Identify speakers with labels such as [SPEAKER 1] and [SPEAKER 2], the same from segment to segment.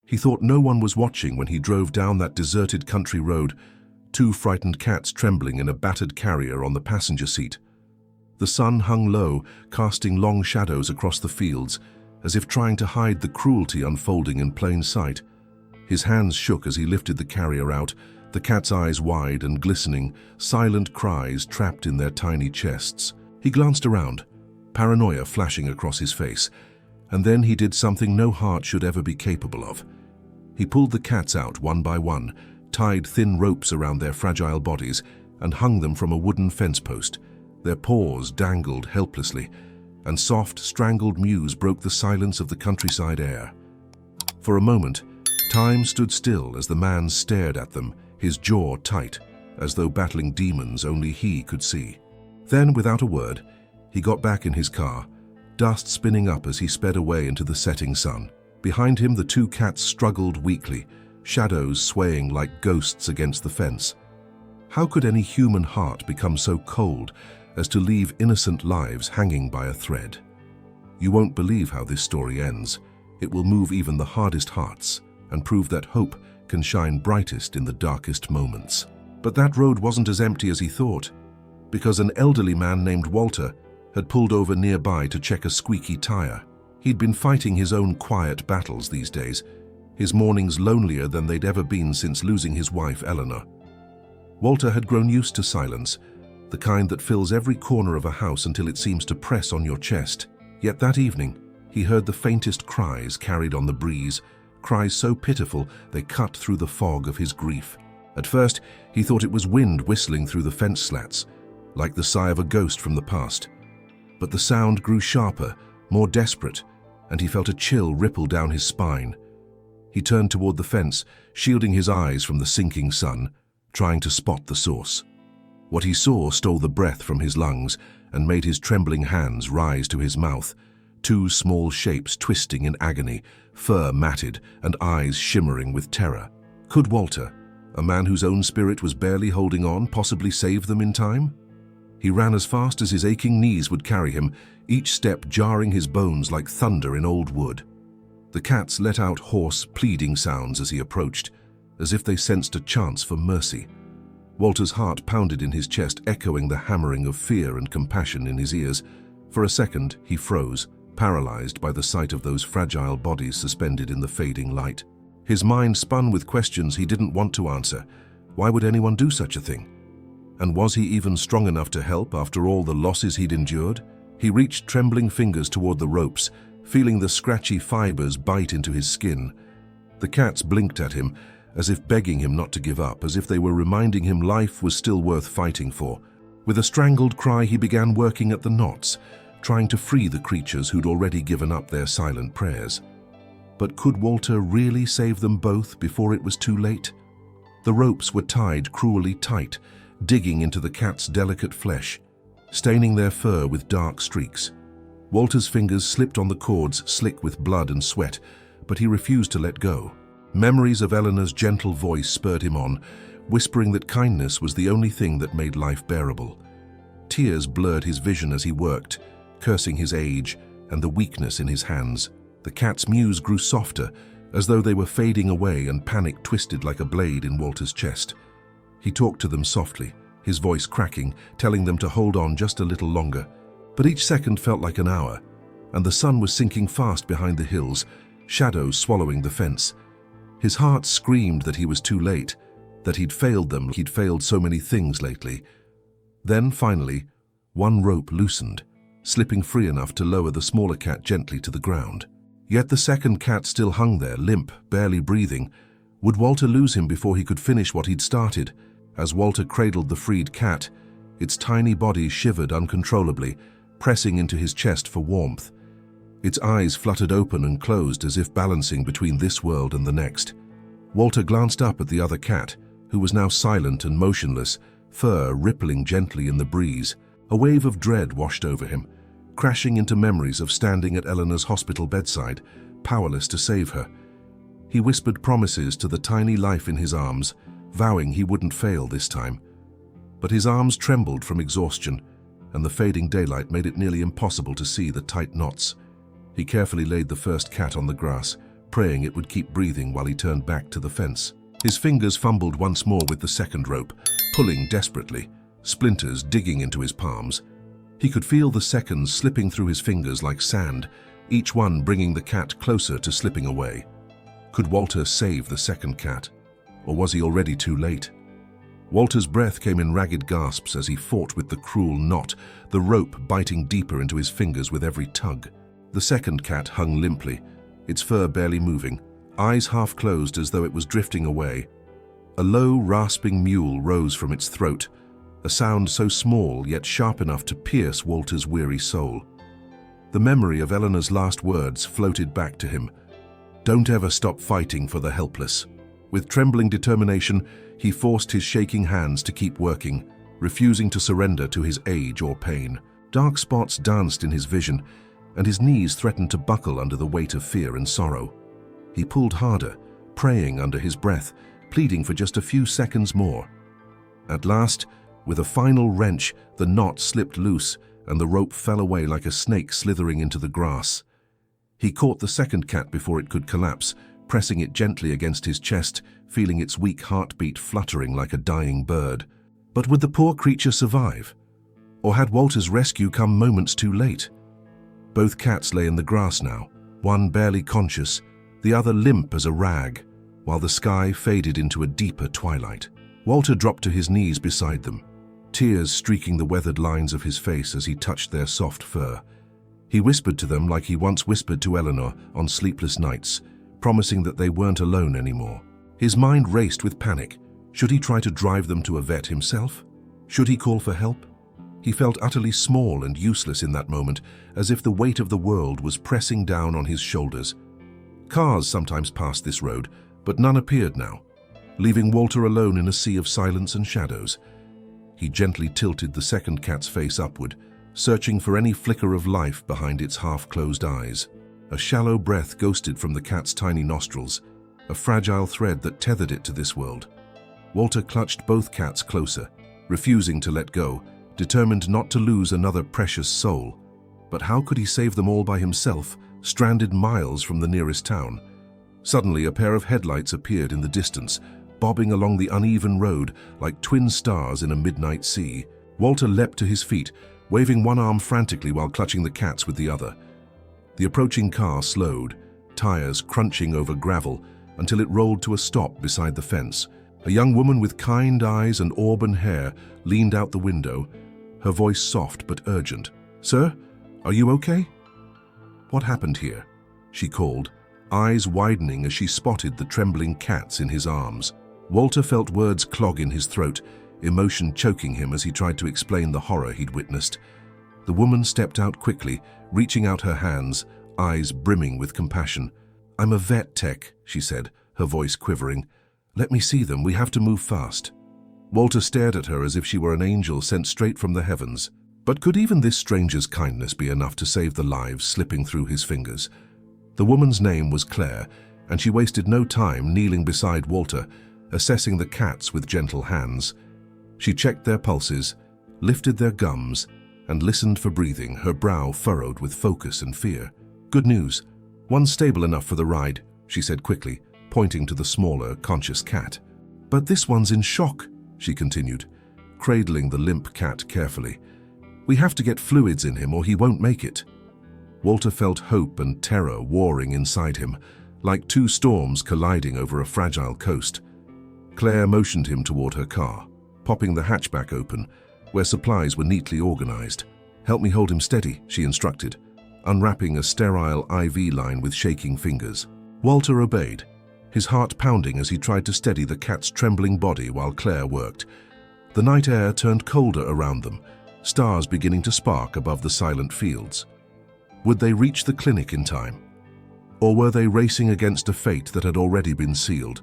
[SPEAKER 1] He thought no one was watching when he drove down that deserted country road, two frightened cats trembling in a battered carrier on the passenger seat. The sun hung low, casting long shadows across the fields, as if trying to hide the cruelty unfolding in plain sight. His hands shook as he lifted the carrier out, the cat's eyes wide and glistening, silent cries trapped in their tiny chests. He glanced around, paranoia flashing across his face, and then he did something no heart should ever be capable of. He pulled the cats out one by one, tied thin ropes around their fragile bodies, and hung them from a wooden fence post. Their paws dangled helplessly, and soft, strangled mews broke the silence of the countryside air. For a moment, time stood still as the man stared at them, his jaw tight, as though battling demons only he could see. Then, without a word, he got back in his car, dust spinning up as he sped away into the setting sun. Behind him, the two cats struggled weakly, shadows swaying like ghosts against the fence. How could any human heart become so cold as to leave innocent lives hanging by a thread? You won't believe how this story ends. It will move even the hardest hearts and prove that hope can shine brightest in the darkest moments. But that road wasn't as empty as he thought, because an elderly man named Walter had pulled over nearby to check a squeaky tire. He'd been fighting his own quiet battles these days, his mornings lonelier than they'd ever been since losing his wife, Eleanor. Walter had grown used to silence, the kind that fills every corner of a house until it seems to press on your chest. Yet that evening, he heard the faintest cries carried on the breeze, cries so pitiful they cut through the fog of his grief. At first, he thought it was wind whistling through the fence slats, like the sigh of a ghost from the past. But the sound grew sharper, more desperate, and he felt a chill ripple down his spine. He turned toward the fence, shielding his eyes from the sinking sun, trying to spot the source. What he saw stole the breath from his lungs and made his trembling hands rise to his mouth, two small shapes twisting in agony, fur matted and eyes shimmering with terror. Could Walter, a man whose own spirit was barely holding on, possibly save them in time? He ran as fast as his aching knees would carry him, each step jarring his bones like thunder in old wood. The cats let out hoarse, pleading sounds as he approached, as if they sensed a chance for mercy. Walter's heart pounded in his chest, echoing the hammering of fear and compassion in his ears. For a second, he froze, paralyzed by the sight of those fragile bodies suspended in the fading light. His mind spun with questions he didn't want to answer. Why would anyone do such a thing? And was he even strong enough to help after all the losses he'd endured? He reached trembling fingers toward the ropes, feeling the scratchy fibers bite into his skin. The cats blinked at him, as if begging him not to give up, as if they were reminding him life was still worth fighting for. With a strangled cry, he began working at the knots, trying to free the creatures who'd already given up their silent prayers. But could Walter really save them both before it was too late? The ropes were tied cruelly tight, digging into the cats' delicate flesh, staining their fur with dark streaks. Walter's fingers slipped on the cords, slick with blood and sweat, but he refused to let go. Memories of Eleanor's gentle voice spurred him on, whispering that kindness was the only thing that made life bearable. Tears blurred his vision as he worked, cursing his age and the weakness in his hands. The cat's mews grew softer, as though they were fading away, and panic twisted like a blade in Walter's chest. He talked to them softly, his voice cracking, telling them to hold on just a little longer. But each second felt like an hour, and the sun was sinking fast behind the hills, shadows swallowing the fence. His heart screamed that he was too late, that he'd failed them, he'd failed so many things lately. Then, finally, one rope loosened, slipping free enough to lower the smaller cat gently to the ground. Yet the second cat still hung there, limp, barely breathing. Would Walter lose him before he could finish what he'd started? As Walter cradled the freed cat, its tiny body shivered uncontrollably, pressing into his chest for warmth. Its eyes fluttered open and closed as if balancing between this world and the next. Walter glanced up at the other cat, who was now silent and motionless, fur rippling gently in the breeze. A wave of dread washed over him, crashing into memories of standing at Eleanor's hospital bedside, powerless to save her. He whispered promises to the tiny life in his arms, vowing he wouldn't fail this time. But his arms trembled from exhaustion, and the fading daylight made it nearly impossible to see the tight knots. He carefully laid the first cat on the grass, praying it would keep breathing while he turned back to the fence. His fingers fumbled once more with the second rope, pulling desperately, splinters digging into his palms. He could feel the seconds slipping through his fingers like sand, each one bringing the cat closer to slipping away. Could Walter save the second cat, or was he already too late? Walter's breath came in ragged gasps as he fought with the cruel knot, the rope biting deeper into his fingers with every tug. The second cat hung limply, its fur barely moving, eyes half closed as though it was drifting away. A low, rasping mewl rose from its throat, a sound so small yet sharp enough to pierce Walter's weary soul. The memory of Eleanor's last words floated back to him. "Don't ever stop fighting for the helpless." With trembling determination, he forced his shaking hands to keep working, refusing to surrender to his age or pain. Dark spots danced in his vision, and his knees threatened to buckle under the weight of fear and sorrow. He pulled harder, praying under his breath, pleading for just a few seconds more. At last, with a final wrench, the knot slipped loose and the rope fell away like a snake slithering into the grass. He caught the second cat before it could collapse, pressing it gently against his chest, feeling its weak heartbeat fluttering like a dying bird. But would the poor creature survive? Or had Walter's rescue come moments too late? Both cats lay in the grass now, one barely conscious, the other limp as a rag, while the sky faded into a deeper twilight. Walter dropped to his knees beside them, tears streaking the weathered lines of his face as he touched their soft fur. He whispered to them like he once whispered to Eleanor on sleepless nights, promising that they weren't alone anymore. His mind raced with panic. Should he try to drive them to a vet himself? Should he call for help? He felt utterly small and useless in that moment, as if the weight of the world was pressing down on his shoulders. Cars sometimes passed this road, but none appeared now, leaving Walter alone in a sea of silence and shadows. He gently tilted the second cat's face upward, searching for any flicker of life behind its half-closed eyes. A shallow breath ghosted from the cat's tiny nostrils, a fragile thread that tethered it to this world. Walter clutched both cats closer, refusing to let go, determined not to lose another precious soul. But how could he save them all by himself, stranded miles from the nearest town? Suddenly, a pair of headlights appeared in the distance, bobbing along the uneven road like twin stars in a midnight sea. Walter leapt to his feet, waving one arm frantically while clutching the cats with the other. The approaching car slowed, tires crunching over gravel, until it rolled to a stop beside the fence. A young woman with kind eyes and auburn hair leaned out the window, her voice soft but urgent. "Sir, are you okay?" "What happened here?" she called, eyes widening as she spotted the trembling cats in his arms. Walter felt words clog in his throat, emotion choking him as he tried to explain the horror he'd witnessed. The woman stepped out quickly, reaching out her hands, eyes brimming with compassion. "I'm a vet tech," she said, her voice quivering. "Let me see them, we have to move fast." Walter stared at her as if she were an angel sent straight from the heavens. But could even this stranger's kindness be enough to save the lives slipping through his fingers? The woman's name was Claire, and she wasted no time kneeling beside Walter, assessing the cats with gentle hands. She checked their pulses, lifted their gums, and listened for breathing, her brow furrowed with focus and fear. "Good news. One's stable enough for the ride," she said quickly, pointing to the smaller, conscious cat. "But this one's in shock," she continued, cradling the limp cat carefully. "We have to get fluids in him or he won't make it." Walter felt hope and terror warring inside him, like two storms colliding over a fragile coast. Claire motioned him toward her car, popping the hatchback open, where supplies were neatly organized. "Help me hold him steady," she instructed, unwrapping a sterile IV line with shaking fingers. Walter obeyed, his heart pounding as he tried to steady the cat's trembling body while Claire worked. The night air turned colder around them, stars beginning to spark above the silent fields. Would they reach the clinic in time? Or were they racing against a fate that had already been sealed?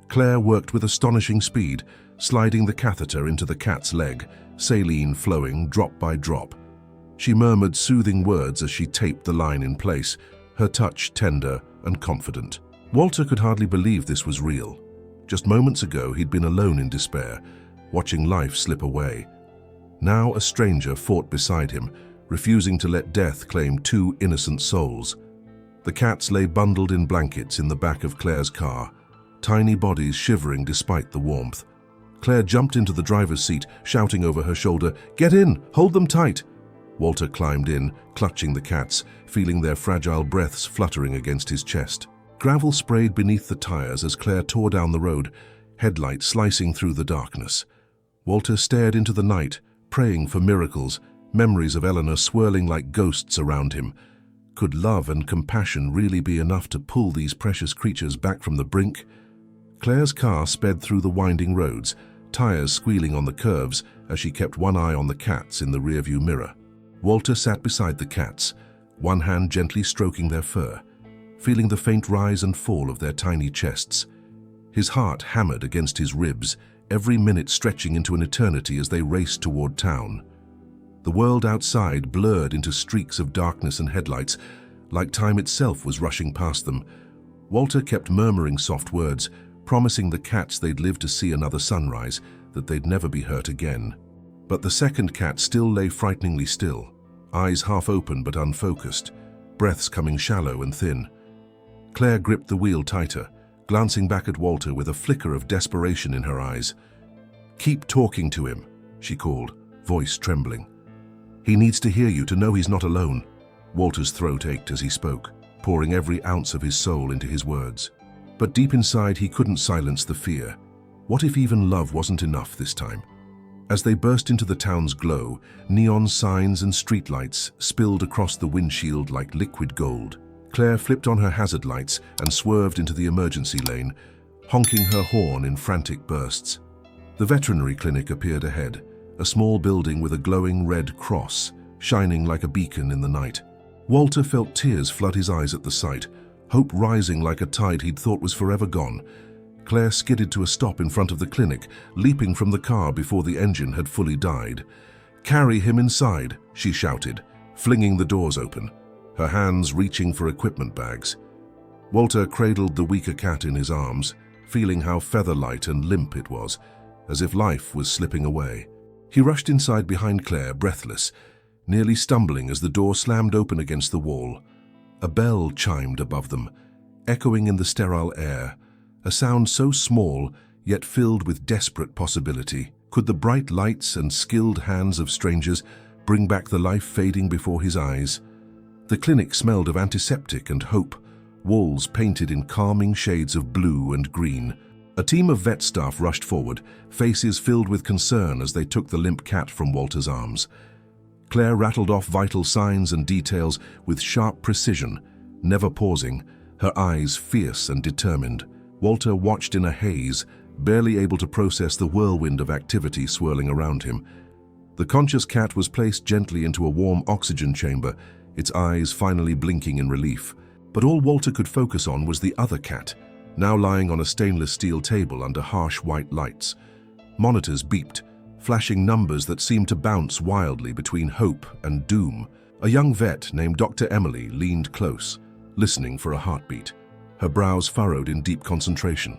[SPEAKER 1] Claire worked with astonishing speed, sliding the catheter into the cat's leg, saline flowing drop by drop. She murmured soothing words as she taped the line in place, her touch tender and confident. Walter could hardly believe this was real. Just moments ago, he'd been alone in despair, watching life slip away. Now a stranger fought beside him, refusing to let death claim two innocent souls. The cats lay bundled in blankets in the back of Claire's car, tiny bodies shivering despite the warmth. Claire jumped into the driver's seat, shouting over her shoulder, "Get in! Hold them tight!" Walter climbed in, clutching the cats, feeling their fragile breaths fluttering against his chest. Gravel sprayed beneath the tires as Claire tore down the road, headlights slicing through the darkness. Walter stared into the night, praying for miracles, memories of Eleanor swirling like ghosts around him. Could love and compassion really be enough to pull these precious creatures back from the brink? Claire's car sped through the winding roads, tires squealing on the curves as she kept one eye on the cats in the rearview mirror. Walter sat beside the cats, one hand gently stroking their fur, feeling the faint rise and fall of their tiny chests. His heart hammered against his ribs, every minute stretching into an eternity as they raced toward town. The world outside blurred into streaks of darkness and headlights, like time itself was rushing past them. Walter kept murmuring soft words, promising the cats they'd live to see another sunrise, that they'd never be hurt again. But the second cat still lay frighteningly still, eyes half open but unfocused, breaths coming shallow and thin. Claire gripped the wheel tighter, glancing back at Walter with a flicker of desperation in her eyes. "Keep talking to him," she called, voice trembling. "He needs to hear you to know he's not alone." Walter's throat ached as he spoke, pouring every ounce of his soul into his words. But deep inside he couldn't silence the fear. What if even love wasn't enough this time? As they burst into the town's glow, neon signs and streetlights spilled across the windshield like liquid gold. Claire flipped on her hazard lights and swerved into the emergency lane, honking her horn in frantic bursts. The veterinary clinic appeared ahead, a small building with a glowing red cross, shining like a beacon in the night. Walter felt tears flood his eyes at the sight, hope rising like a tide he'd thought was forever gone. Claire skidded to a stop in front of the clinic, leaping from the car before the engine had fully died. "Carry him inside," she shouted, flinging the doors open, her hands reaching for equipment bags. Walter cradled the weaker cat in his arms, feeling how feather-light and limp it was, as if life was slipping away. He rushed inside behind Claire, breathless, nearly stumbling as the door slammed open against the wall. A bell chimed above them, echoing in the sterile air, a sound so small, yet filled with desperate possibility. Could the bright lights and skilled hands of strangers bring back the life fading before his eyes? The clinic smelled of antiseptic and hope, walls painted in calming shades of blue and green. A team of vet staff rushed forward, faces filled with concern as they took the limp cat from Walter's arms. Claire rattled off vital signs and details with sharp precision, never pausing, her eyes fierce and determined. Walter watched in a haze, barely able to process the whirlwind of activity swirling around him. The conscious cat was placed gently into a warm oxygen chamber, its eyes finally blinking in relief. But all Walter could focus on was the other cat, now lying on a stainless steel table under harsh white lights. Monitors beeped, flashing numbers that seemed to bounce wildly between hope and doom. A young vet named Dr. Emily leaned close, listening for a heartbeat, her brows furrowed in deep concentration.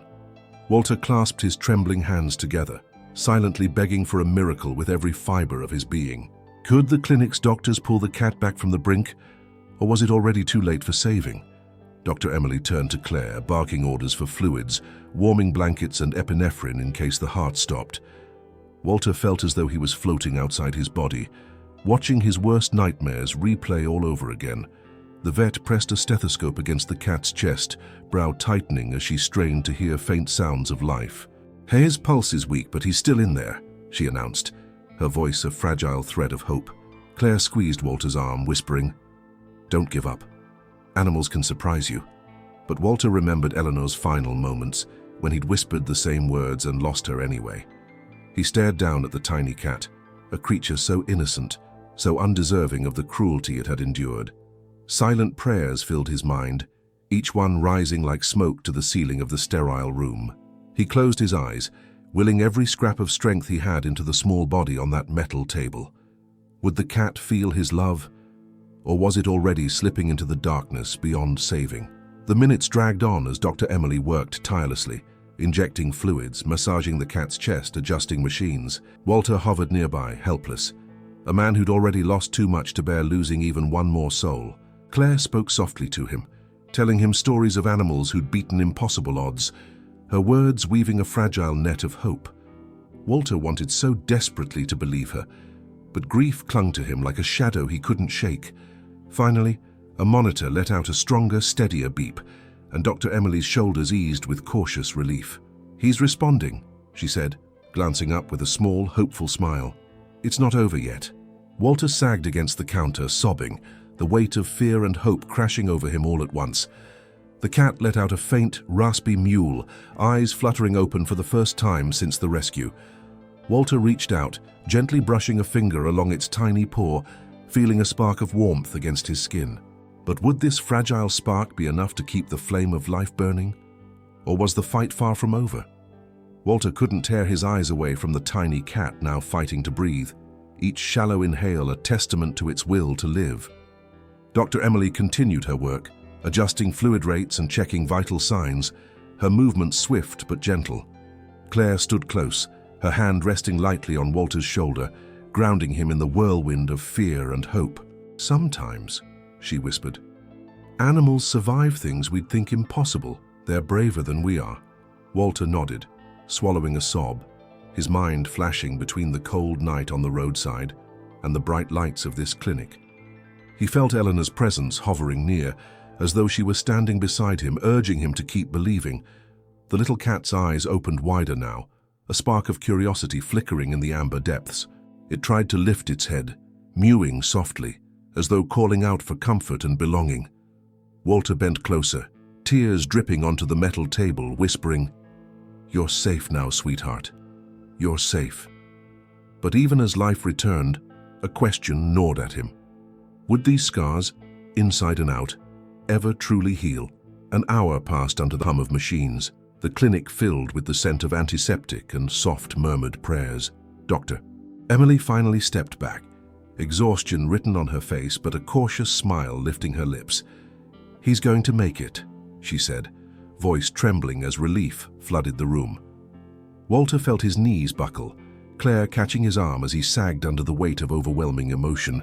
[SPEAKER 1] Walter clasped his trembling hands together, silently begging for a miracle with every fiber of his being. Could the clinic's doctors pull the cat back from the brink, or was it already too late for saving? Dr. Emily turned to Claire, barking orders for fluids, warming blankets and epinephrine in case the heart stopped. Walter felt as though he was floating outside his body, watching his worst nightmares replay all over again. The vet pressed a stethoscope against the cat's chest, brow tightening as she strained to hear faint sounds of life. "His pulse is weak, but he's still in there," she announced, her voice a fragile thread of hope. Claire squeezed Walter's arm, whispering, "Don't give up. Animals can surprise you." But Walter remembered Eleanor's final moments, when he'd whispered the same words and lost her anyway. He stared down at the tiny cat, a creature so innocent, so undeserving of the cruelty it had endured. Silent prayers filled his mind, each one rising like smoke to the ceiling of the sterile room. He closed his eyes, willing every scrap of strength he had into the small body on that metal table. Would the cat feel his love? Or was it already slipping into the darkness beyond saving? The minutes dragged on as Dr. Emily worked tirelessly, injecting fluids, massaging the cat's chest, adjusting machines. Walter hovered nearby, helpless, a man who'd already lost too much to bear losing even one more soul. Claire spoke softly to him, telling him stories of animals who'd beaten impossible odds, her words weaving a fragile net of hope. Walter wanted so desperately to believe her, but grief clung to him like a shadow he couldn't shake. Finally, a monitor let out a stronger, steadier beep, and Dr. Emily's shoulders eased with cautious relief. "He's responding," she said, glancing up with a small, hopeful smile. "It's not over yet." Walter sagged against the counter, sobbing, the weight of fear and hope crashing over him all at once. The cat let out a faint, raspy mewl, eyes fluttering open for the first time since the rescue. Walter reached out, gently brushing a finger along its tiny paw, feeling a spark of warmth against his skin. But would this fragile spark be enough to keep the flame of life burning? Or was the fight far from over? Walter couldn't tear his eyes away from the tiny cat now fighting to breathe, each shallow inhale a testament to its will to live. Dr. Emily continued her work, adjusting fluid rates and checking vital signs, her movements swift but gentle. Claire stood close, her hand resting lightly on Walter's shoulder, grounding him in the whirlwind of fear and hope. "Sometimes," she whispered, "animals survive things we'd think impossible. They're braver than we are." Walter nodded, swallowing a sob, his mind flashing between the cold night on the roadside and the bright lights of this clinic. He felt Eleanor's presence hovering near, as though she were standing beside him, urging him to keep believing. The little cat's eyes opened wider now, a spark of curiosity flickering in the amber depths. It tried to lift its head, mewing softly, as though calling out for comfort and belonging. Walter bent closer, tears dripping onto the metal table, whispering, "You're safe now, sweetheart. You're safe." But even as life returned, a question gnawed at him. Would these scars, inside and out, ever truly heal? An hour passed under the hum of machines, the clinic filled with the scent of antiseptic and soft murmured prayers. "Doctor." Emily finally stepped back, exhaustion written on her face but a cautious smile lifting her lips. "He's going to make it," she said, voice trembling as relief flooded the room. Walter felt his knees buckle, Claire catching his arm as he sagged under the weight of overwhelming emotion.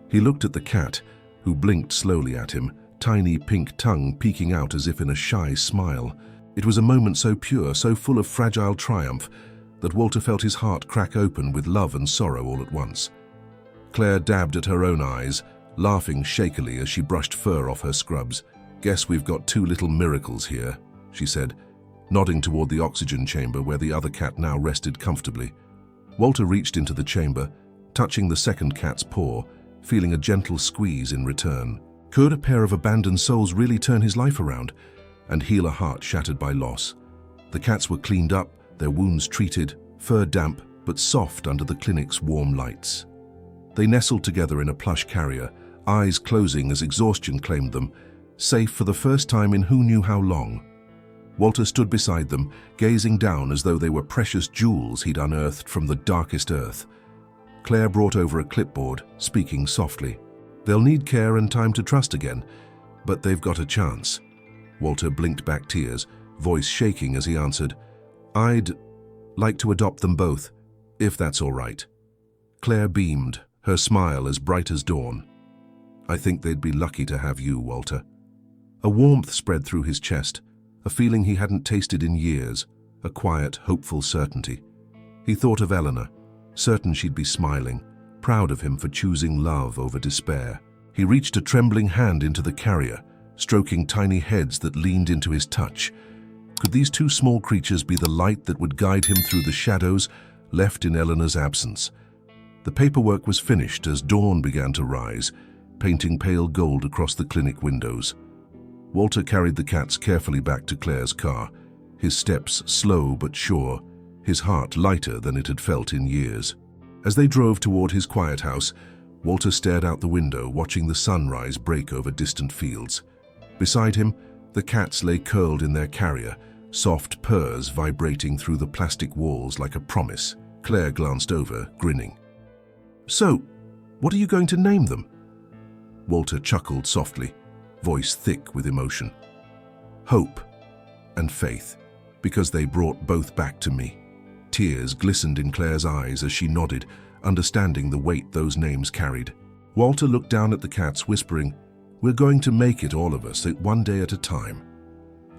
[SPEAKER 1] He looked at the cat, who blinked slowly at him, tiny pink tongue peeking out as if in a shy smile. It was a moment so pure, so full of fragile triumph, that Walter felt his heart crack open with love and sorrow all at once. Claire dabbed at her own eyes, laughing shakily as she brushed fur off her scrubs. "Guess we've got two little miracles here," she said, nodding toward the oxygen chamber where the other cat now rested comfortably. Walter reached into the chamber, touching the second cat's paw, feeling a gentle squeeze in return. Could a pair of abandoned souls really turn his life around and heal a heart shattered by loss? The cats were cleaned up, their wounds treated, fur damp but soft under the clinic's warm lights. They nestled together in a plush carrier, eyes closing as exhaustion claimed them, safe for the first time in who knew how long. Walter stood beside them, gazing down as though they were precious jewels he'd unearthed from the darkest earth. Claire brought over a clipboard, speaking softly. "They'll need care and time to trust again, but they've got a chance." Walter blinked back tears, voice shaking as he answered, "I'd like to adopt them both, if that's all right." Claire beamed, her smile as bright as dawn. "I think they'd be lucky to have you, Walter." A warmth spread through his chest, a feeling he hadn't tasted in years, a quiet, hopeful certainty. He thought of Eleanor, certain she'd be smiling, proud of him for choosing love over despair. He reached a trembling hand into the carrier, stroking tiny heads that leaned into his touch. Could these two small creatures be the light that would guide him through the shadows left in Eleanor's absence? The paperwork was finished as dawn began to rise, painting pale gold across the clinic windows. Walter carried the cats carefully back to Claire's car, his steps slow but sure, his heart lighter than it had felt in years. As they drove toward his quiet house, Walter stared out the window, watching the sunrise break over distant fields. Beside him, the cats lay curled in their carrier, soft purrs vibrating through the plastic walls like a promise. Claire glanced over, grinning. "So, what are you going to name them?" Walter chuckled softly, voice thick with emotion. "Hope and Faith, because they brought both back to me." Tears glistened in Claire's eyes as she nodded, understanding the weight those names carried. Walter looked down at the cats, whispering, We're going to make it, all of us, one day at a time.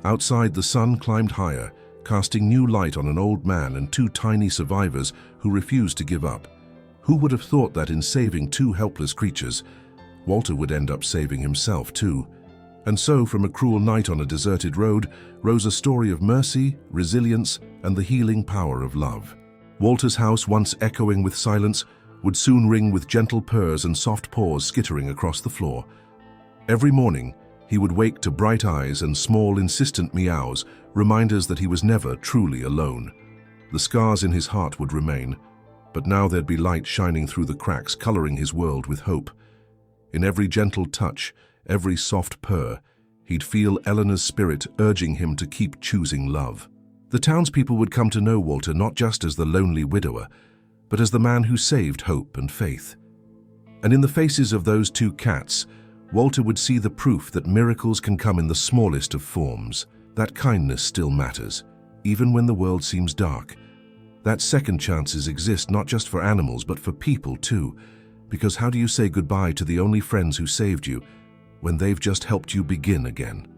[SPEAKER 1] Outside, the sun climbed higher, casting new light on an old man and two tiny survivors who refused to give up. Who would have thought that in saving two helpless creatures, Walter would end up saving himself too? And so, from a cruel night on a deserted road, rose a story of mercy, resilience, and the healing power of love. Walter's house, once echoing with silence, would soon ring with gentle purrs and soft paws skittering across the floor. Every morning, he would wake to bright eyes and small, insistent meows, reminders that he was never truly alone. The scars in his heart would remain, but now there'd be light shining through the cracks, coloring his world with hope. In every gentle touch, every soft purr, he'd feel Eleanor's spirit urging him to keep choosing love. The townspeople would come to know Walter not just as the lonely widower, but as the man who saved hope and faith. And in the faces of those two cats, Walter would see the proof that miracles can come in the smallest of forms, that kindness still matters, even when the world seems dark. That second chances exist not just for animals but for people too, because how do you say goodbye to the only friends who saved you when they've just helped you begin again?